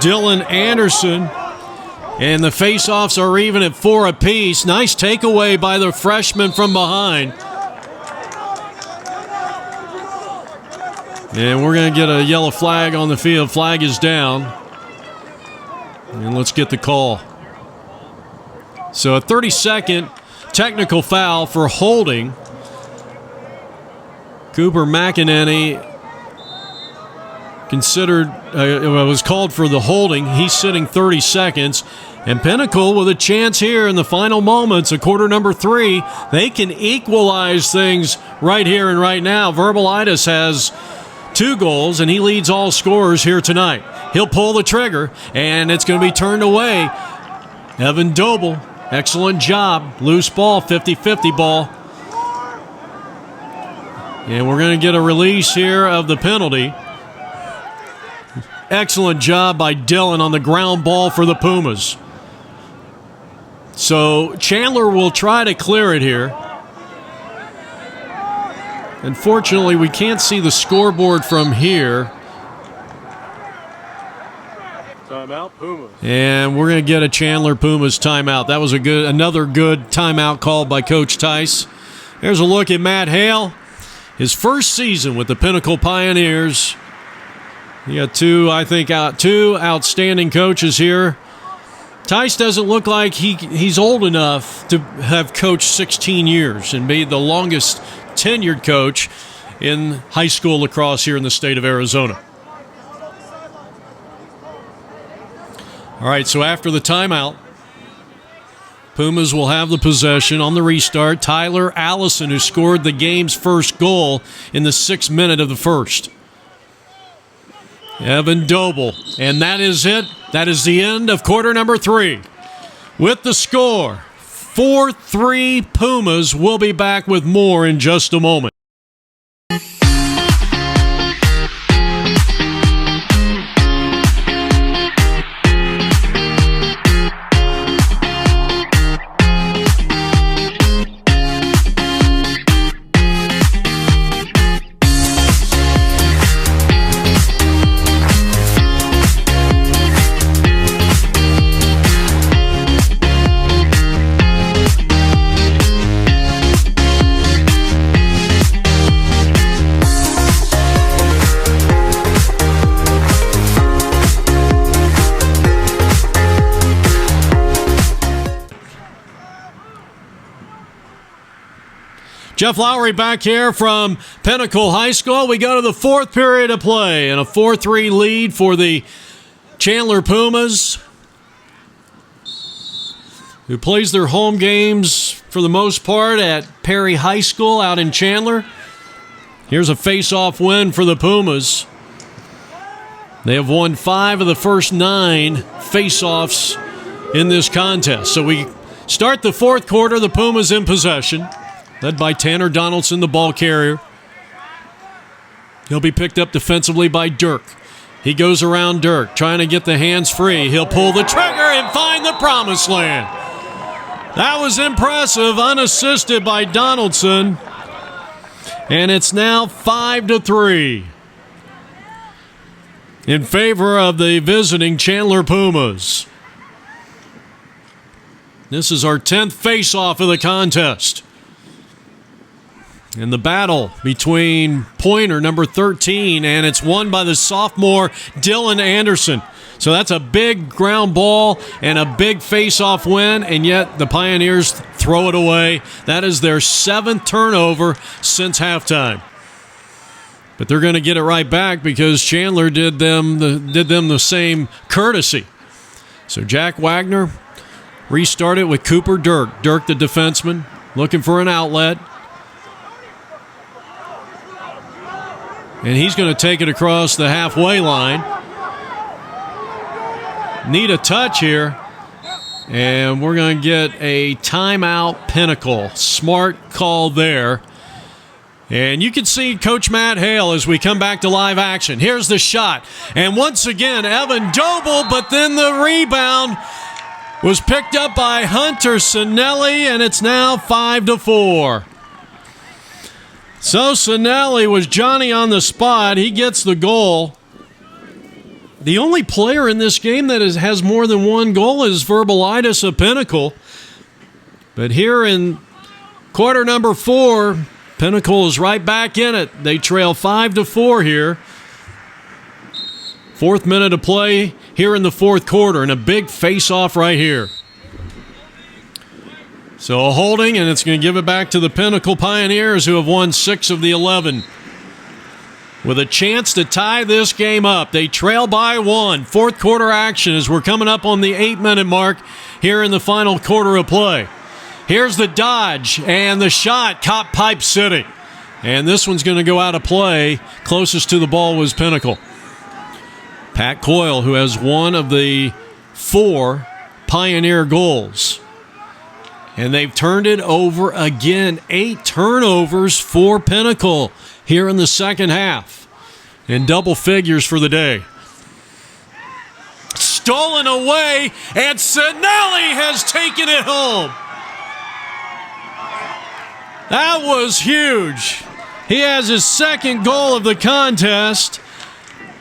Dylan Anderson, and the faceoffs are even at 4 apiece. Nice takeaway by the freshman from behind. And we're going to get a yellow flag on the field. Flag is down. And let's get the call. So a 30-second technical foul for holding. Cooper McEnany was called for the holding. He's sitting 30 seconds. And Pinnacle with a chance here in the final moments of quarter number 3. They can equalize things right here and right now. Verbalitis has 2 goals, and he leads all scorers here tonight. He'll pull the trigger, and it's going to be turned away. Evan Doble, excellent job. Loose ball, 50-50 ball. And we're going to get a release here of the penalty. Excellent job by Dylan on the ground ball for the Pumas. So Chandler will try to clear it here. Unfortunately, we can't see the scoreboard from here.
Timeout, Pumas.
And we're going to get a Chandler Pumas timeout. That was another good timeout called by Coach Tice. There's a look at Matt Hale. His first season with the Pinnacle Pioneers. You got two outstanding coaches here. Tice doesn't look like he's old enough to have coached 16 years and be the longest tenured coach in high school lacrosse here in the state of Arizona. All right, so after the timeout, Pumas will have the possession on the restart. Tyler Allison, who scored the game's first goal in the 6th minute of the first. Evan Doble, and that is it. That is the end of quarter number 3. With the score, 4-3 Pumas. We'll be back with more in just a moment. Jeff Lowry back here from Pinnacle High School. We go to the fourth period of play and a 4-3 lead for the Chandler Pumas, who plays their home games for the most part at Perry High School out in Chandler. Here's a face-off win for the Pumas. They have won 5 of the first 9 face-offs in this contest. So we start the fourth quarter, the Pumas in possession, led by Tanner Donaldson, the ball carrier. He'll be picked up defensively by Dirk. He goes around Dirk, trying to get the hands free. He'll pull the trigger and find the promised land. That was impressive, unassisted by Donaldson. And it's now 5-3 in favor of the visiting Chandler Pumas. This is our 10th face-off of the contest. In the battle between pointer number 13, and it's won by the sophomore Dylan Anderson. So that's a big ground ball and a big face-off win, and yet the Pioneers throw it away. That is their 7th turnover since halftime. But they're going to get it right back because Chandler did them the same courtesy. So Jack Wagner restarted with Cooper Dirk. Dirk, the defenseman, looking for an outlet. And he's going to take it across the halfway line. Need a touch here. And we're going to get a timeout, Pinnacle. Smart call there. And you can see Coach Matt Hale as we come back to live action. Here's the shot. And once again, Evan Doble, but then the rebound was picked up by Hunter Sinelli, and it's now 5-4. So Sinelli was Johnny on the spot. He gets the goal. The only player in this game that has more than one goal is Verbalitis of Pinnacle. But here in quarter number 4, Pinnacle is right back in it. They trail 5-4 here. 4th minute of play here in the fourth quarter, and a big face-off right here. So a holding, and it's going to give it back to the Pinnacle Pioneers, who have won 6 of the 11. With a chance to tie this game up. They trail by 1. Fourth quarter action as we're coming up on the 8-minute mark here in the final quarter of play. Here's the dodge, and the shot caught Pipe City. And this one's going to go out of play. Closest to the ball was Pinnacle. Pat Coyle, who has one of the 4 Pioneer goals. And they've turned it over again. 8 turnovers for Pinnacle here in the second half. In double figures for the day. Stolen away, and Sinelli has taken it home. That was huge. He has his second goal of the contest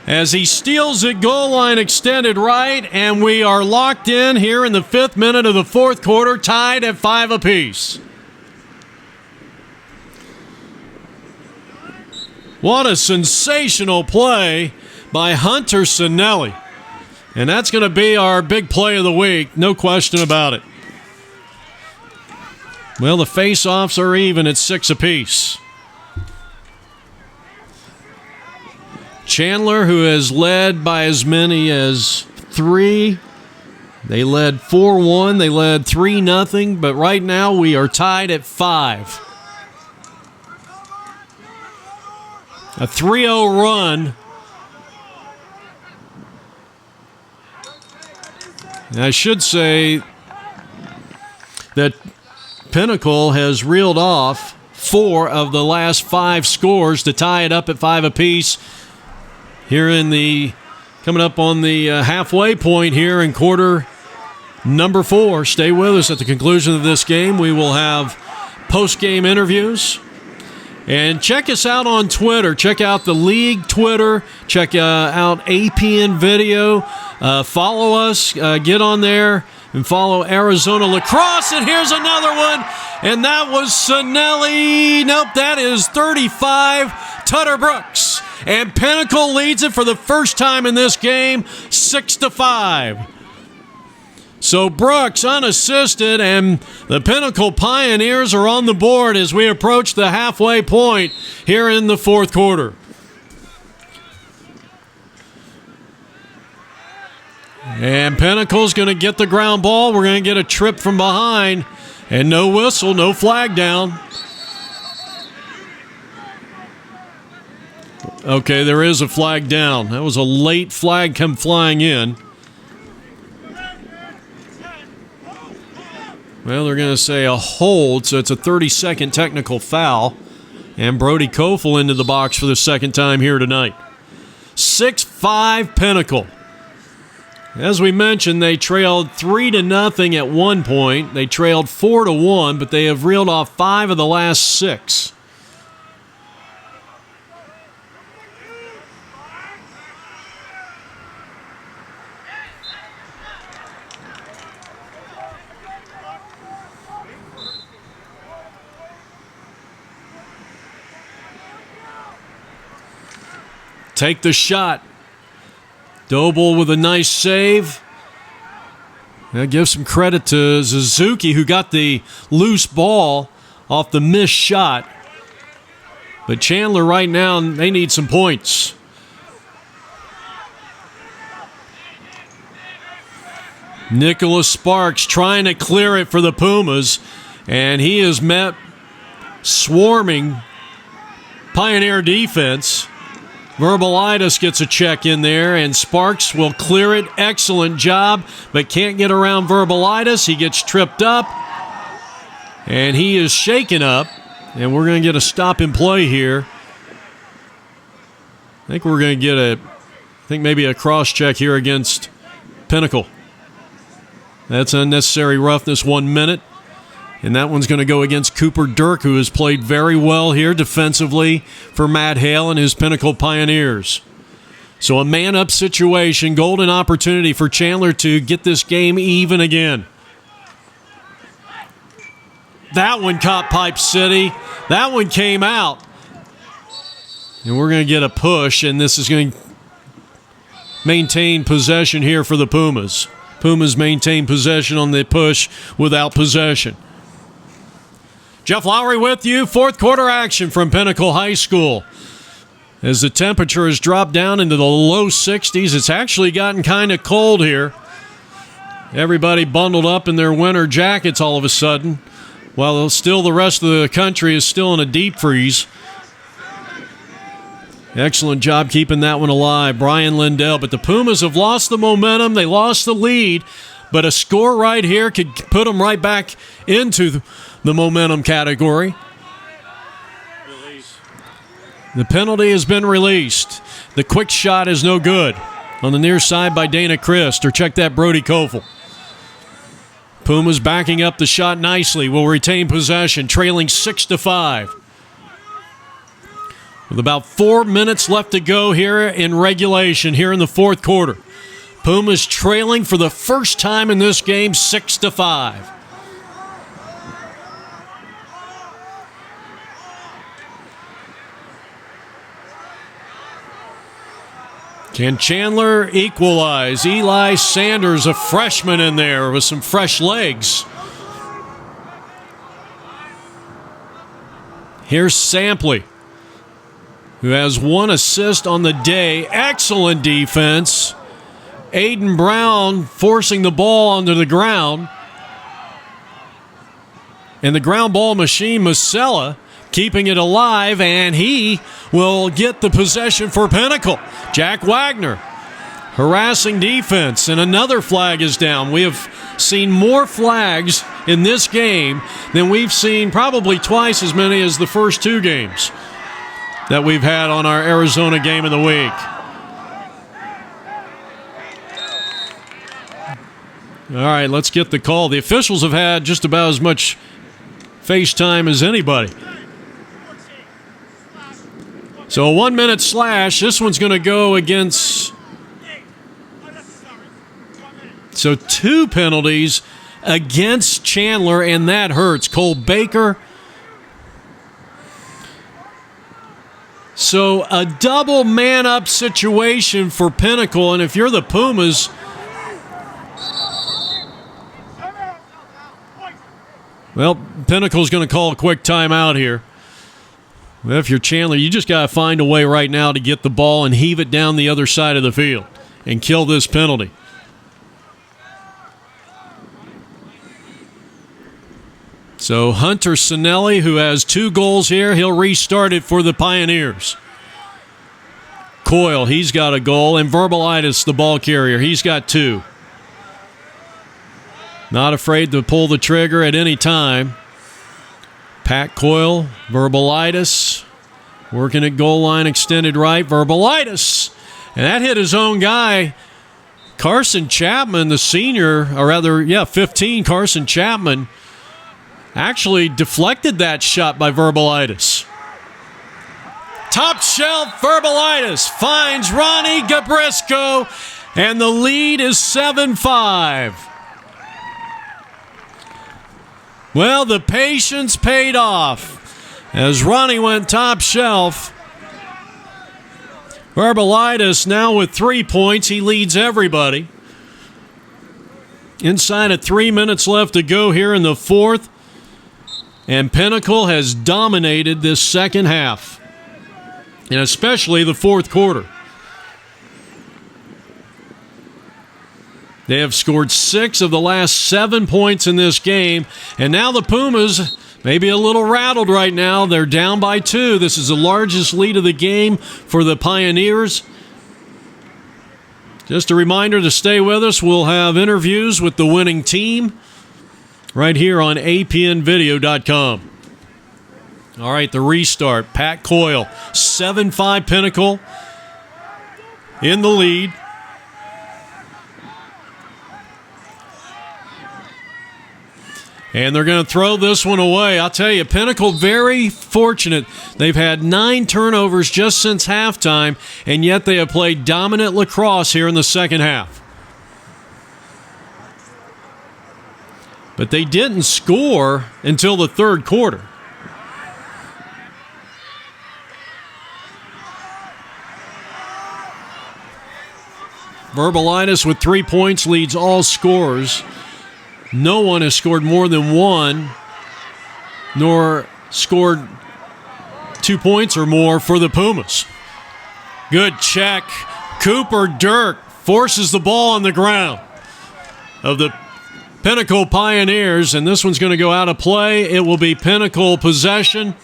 as he steals it, goal line extended right, and we are locked in here in the 5th minute of the fourth quarter, tied at 5 apiece. What a sensational play by Hunter Sinelli. And that's going to be our big play of the week, no question about it. Well, the face-offs are even at 6 apiece. Chandler, who has led by as many as 3. They led 4-1. They led 3-0. But right now we are tied at 5. A 3-0 run. And I should say that Pinnacle has reeled off 4 of the last 5 scores to tie it up at 5 apiece. Here coming up on the halfway point here in quarter number 4. Stay with us at the conclusion of this game. We will have post-game interviews. And check us out on Twitter. Check out the league Twitter. Check out APN Video. Follow us. Get on there and follow Arizona Lacrosse. And here's another one. And that was Sinelli. Nope, that is 35, Tutter Brooks. And Pinnacle leads it for the first time in this game, 6-5. So Brooks unassisted, and the Pinnacle Pioneers are on the board as we approach the halfway point here in the fourth quarter. And Pinnacle's going to get the ground ball. We're going to get a trip from behind, and no whistle, no flag down. Okay, there is a flag down. That was a late flag come flying in. Well, they're going to say a hold, so it's a 30-second technical foul. And Brody Kofel into the box for the second time here tonight. 6-5 Pinnacle. As we mentioned, they trailed 3-0 at one point. They trailed 4-1, but they have reeled off 5 of the last 6. Take the shot. Doble with a nice save. That gives some credit to Suzuki, who got the loose ball off the missed shot. But Chandler right now, they need some points. Nicholas Sparks trying to clear it for the Pumas, and he is met swarming Pioneer defense. Verbalitis gets a check in there, and Sparks will clear it. Excellent job, but can't get around Verbalitis. He gets tripped up, and he is shaken up, and we're going to get a stop and play here. I think we're going to get maybe a cross check here against Pinnacle. That's unnecessary roughness, 1 minute. And that one's going to go against Cooper Dirk, who has played very well here defensively for Matt Hale and his Pinnacle Pioneers. So a man-up situation, golden opportunity for Chandler to get this game even again. That one caught Pipe City. That one came out. And we're going to get a push, and this is going to maintain possession here for the Pumas. Pumas maintain possession on the push without possession. Jeff Lowry with you. Fourth quarter action from Pinnacle High School. As the temperature has dropped down into the low 60s, it's actually gotten kind of cold here. Everybody bundled up in their winter jackets all of a sudden, while still the rest of the country is still in a deep freeze. Excellent job keeping that one alive, Brian Lindell. But the Pumas have lost the momentum. They lost the lead. But a score right here could put them right back into the momentum category.
Release.
The penalty has been released. The quick shot is no good. On the near side by Dana Christ, or check that, Brody Kofel. Pumas backing up the shot nicely. Will retain possession, trailing 6-5. With about 4 minutes left to go here in regulation, here in the fourth quarter. Pumas trailing for the first time in this game, 6-5. Can Chandler equalize? Eli Sanders, a freshman in there with some fresh legs. Here's Sampley, who has 1 assist on the day. Excellent defense. Aiden Brown forcing the ball onto the ground. And the ground ball machine, Masella, keeping it alive, and he will get the possession for Pinnacle. Jack Wagner harassing defense, and another flag is down. We have seen more flags in this game than we've seen, probably twice as many as the first 2 games that we've had on our Arizona game of the week. All right, let's get the call. The officials have had just about as much face time as anybody. So a 1 minute slash. This one's going to go against. So 2 penalties against Chandler, and that hurts. Cole Baker. So a double man-up situation for Pinnacle, and if you're the Pumas, Well, Pinnacle's going to call a quick timeout here. If you're Chandler, you just got to find a way right now to get the ball and heave it down the other side of the field and kill this penalty. So Hunter Sinelli, who has 2 goals here, he'll restart it for the Pioneers. Coyle, he's got a goal, and Verbalitis, the ball carrier, he's got 2. Not afraid to pull the trigger at any time. Pat Coyle, Verbalitis, working at goal line, extended right. Verbalitis, and that hit his own guy. Carson Chapman, the senior, or rather, 15, Carson Chapman, actually deflected that shot by Verbalitis. Top shelf, Verbalitis finds Ronnie Gabrisco, and the lead is 7-5. Well, the patience paid off as Ronnie went top shelf. Verbalitis now with 3 points. He leads everybody. Inside of 3 minutes left to go here in the 4th. And Pinnacle has dominated this second half, and especially the 4th quarter. They have scored 6 of the last 7 points in this game, and now the Pumas may be a little rattled right now. They're down by 2. This is the largest lead of the game for the Pioneers. Just a reminder to stay with us. We'll have interviews with the winning team right here on apnvideo.com. All right, the restart. Pat Coyle, 7-5 Pinnacle in the lead. And they're going to throw this one away. I'll tell you, Pinnacle very fortunate. They've had 9 turnovers just since halftime, and yet they have played dominant lacrosse here in the second half. But they didn't score until the 3rd quarter. Verbalitis with 3 points leads all scorers. No one has scored more than 1, nor scored 2 points or more for the Pumas. Good check. Cooper Dirk forces the ball on the ground of the Pinnacle Pioneers, and this one's going to go out of play. It will be Pinnacle possession,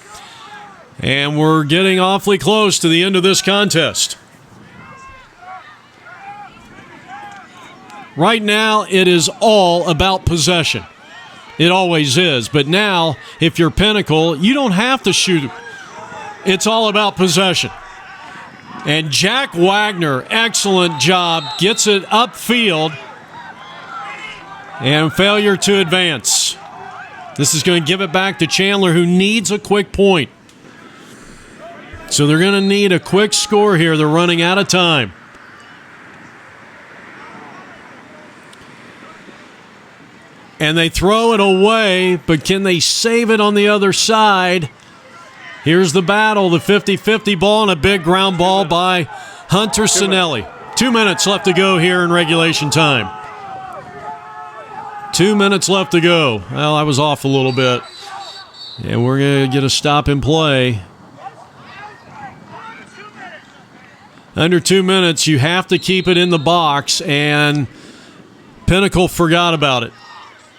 and we're getting awfully close to the end of this contest. Right now, it is all about possession. It always is. But now, if you're Pinnacle, you don't have to shoot. It's all about possession. And Jack Wagner, excellent job, gets it upfield. And failure to advance. This is going to give it back to Chandler, who needs a quick point. So they're going to need a quick score here. They're running out of time. And they throw it away, but can they save it on the other side? Here's the battle, the 50-50 ball and a big ground ball by Hunter Sinelli. 2 minutes left to go here in regulation time. 2 minutes left to go. Well, I was off a little bit. And we're going to get a stop and play. Under 2 minutes, you have to keep it in the box, and Pinnacle forgot about it.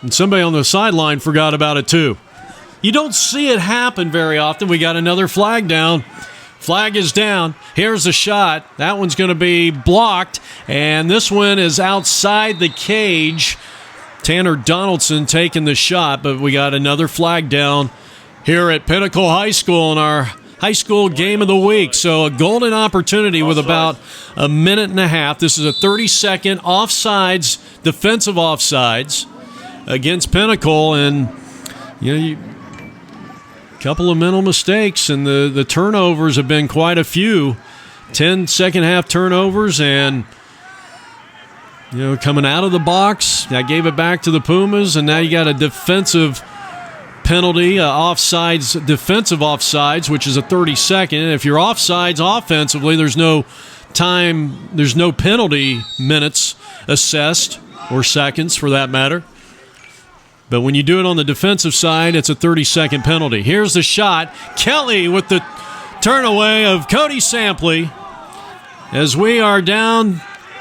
And somebody on the sideline forgot about it too. You don't see it happen very often. We got another flag down. Flag is down. Here's the shot. That one's going to be blocked. And this one is outside the cage. Tanner Donaldson taking the shot, but we got another flag down here at Pinnacle High School in our high school game of the week. So a golden opportunity with about a minute and a half. This is a 30-second offsides, defensive offsides against Pinnacle, and a couple of mental mistakes, and the turnovers have been quite a few. 10 second-half turnovers, and coming out of the box, I gave it back to the Pumas, and now you got a defensive penalty, offsides, defensive offsides, which is a 30-second. If you're offsides offensively, there's no time, there's no penalty minutes assessed, or seconds for that matter. But when you do it on the defensive side, it's a 30-second penalty. Here's the shot. Kelly with the turnaway of Cody Sampley as we are down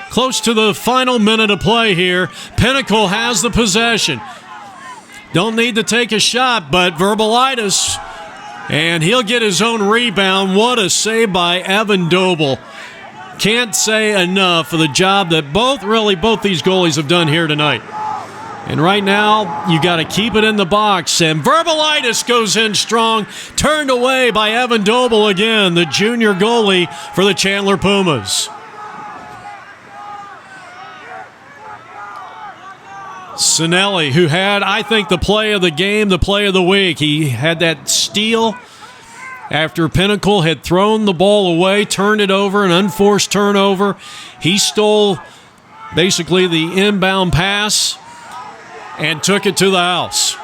close to the final minute of play here. Pinnacle has the possession. Don't need to take a shot, but Verbalitis, and he'll get his own rebound. What a save by Evan Doble. Can't say enough for the job that both these goalies have done here tonight. And right now, you got to keep it in the box. And Verbalitis goes in strong, turned away by Evan Doble again, the junior goalie for the Chandler Pumas. Sinelli, who had, I think, the play of the game, the play of the week. He had that steal after Pinnacle had thrown the ball away, turned it over, an unforced turnover. He stole basically the inbound pass and took it to the house.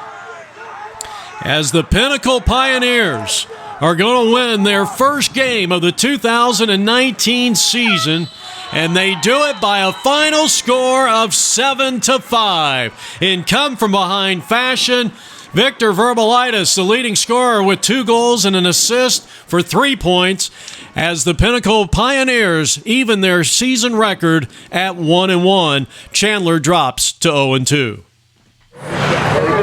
As the Pinnacle Pioneers are going to win their first game of the 2019 season, and they do it by a final score of 7-5. In come-from-behind fashion, Victor Verbalitis, the leading scorer with 2 goals and an assist for 3 points, as the Pinnacle Pioneers even their season record at 1-1. Chandler drops to 0-2.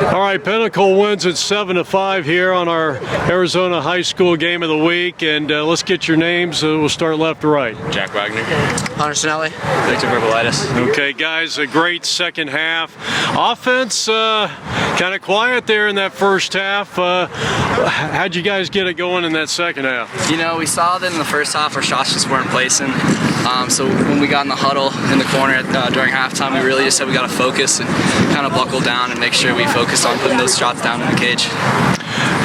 All right, Pinnacle wins at 7-5 here on our Arizona High School Game of the Week, and let's get your names. We'll start left to right.
Jack Wagner.
Hunter Sinelli.
Victor Verbalitis.
Okay, guys, a great second half. Offense kind of quiet there in that first half. How'd you guys get it going in that second half?
You know, we saw that in the first half our shots just weren't placing. So when we got in the huddle in the corner during halftime, we really just said we got to focus and kind of buckle down and make sure we focus on putting those shots down in the cage.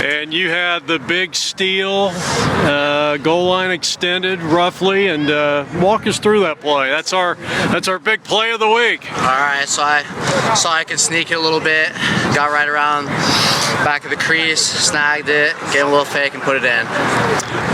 And you had the big steal, goal line extended roughly, and walk us through that play. That's our big play of the week.
All right, so I saw I could sneak it a little bit, got right around back of the crease, snagged it, gave a little fake, and put it in.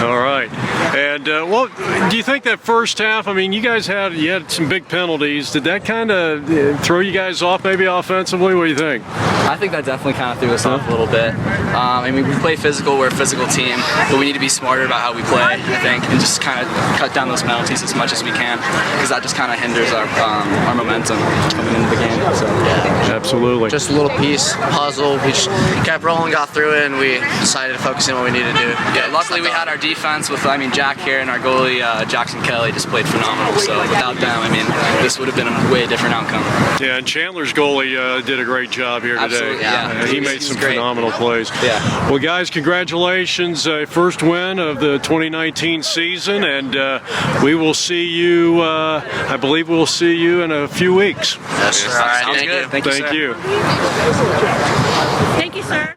All right. And what do you think that first half? I mean, you had some big penalties. Did that kind of throw you guys off maybe offensively? What do you think?
I think that definitely kind of threw us off a little bit. I mean, we play physical, we're a physical team, but we need to be smarter about how we play, I think, and just kind of cut down those penalties as much as we can, because that just kind of hinders our momentum coming into the game. So, yeah.
Absolutely.
Just a little piece, puzzle. We just kept rolling, got through it, and we decided to focus on what we needed to do.
Yeah, luckily we had our defense with, Jack here and our goalie, Jackson Kelly, just played phenomenal. So without them, this would have been a way different outcome.
Yeah, and Chandler's goalie did a great job here today.
Absolutely, yeah.
He made some phenomenal plays.
Yeah.
Well, guys, congratulations. First win of the 2019 season, and we will see you, I believe we'll see you in a few weeks.
Yes, sir. All right,
Sounds good. Thank you, sir.
Thank you.
Thank you, sir.